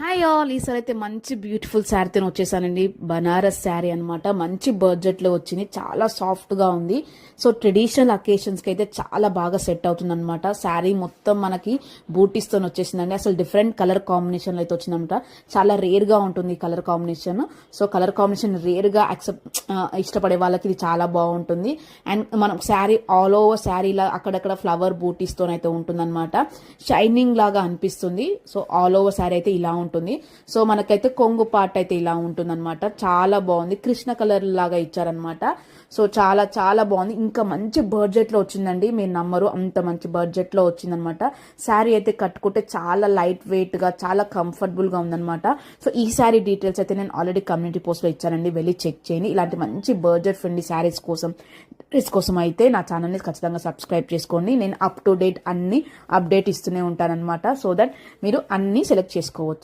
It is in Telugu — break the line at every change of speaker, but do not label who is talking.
హాయ్ ఆల్, ఈసారి అయితే మంచి బ్యూటిఫుల్ శారీతో వచ్చేసానండి. బనారస్ శారీ అనమాట. మంచి బడ్జెట్ లో వచ్చింది, చాలా సాఫ్ట్ గా ఉంది. సో ట్రెడిషనల్ అకేషన్స్ కి అయితే చాలా బాగా సెట్ అవుతుంది అనమాట. శారీ మొత్తం మనకి బూటీస్ తో వచ్చేసిందండి. అసలు డిఫరెంట్ కలర్ కాంబినేషన్ లో అయితే వచ్చిందనమాట. చాలా రేర్ గా ఉంటుంది colour combination. So colour combination rare గా ఇష్టపడే వాళ్ళకి ఇది చాలా బాగుంటుంది. అండ్ మనం శారీ ఆల్ ఓవర్ శారీలా అక్కడక్కడ ఫ్లవర్ బూటీస్ తోనైతే ఉంటుంది అనమాట. షైనింగ్ లాగా అనిపిస్తుంది. సో ఆల్ ఓవర్ శారీ అయితే ఇలా ఉంటుంది. సో మనకైతే కొంగు పార్ట్ అయితే ఇలా ఉంటుంది అనమాట. చాలా బాగుంది, కృష్ణ కలర్ లాగా ఇచ్చారనమాట. సో చాలా చాలా బాగుంది. ఇంకా మంచి బడ్జెట్ లో వచ్చిందండి, మీరు నమ్మరు, అంత మంచి బడ్జెట్ లో వచ్చిందనమాట. శారీ అయితే కట్టుకుంటే చాలా లైట్ వెయిట్ గా చాలా కంఫర్టబుల్ గా ఉందనమాట. సో ఈ శారీ డీటెయిల్స్ అయితే నేను ఆల్రెడీ కమ్యూనిటీ పోస్ట్ లో ఇచ్చానండి, వెళ్ళి చెక్ చేయండి. ఇలాంటి మంచి బడ్జెట్ ఫ్రెండ్లీ శారీస్ కోసం డ్రెస్ కోసం అయితే నా ఛానల్ని ఖచ్చితంగా సబ్స్క్రైబ్ చేసుకోండి. నేను అప్ టు డేట్ అన్ని అప్డేట్ ఇస్తూనే ఉంటానన్నమాట. సో దట్ మీరు అన్ని సెలెక్ట్ చేసుకోవచ్చు.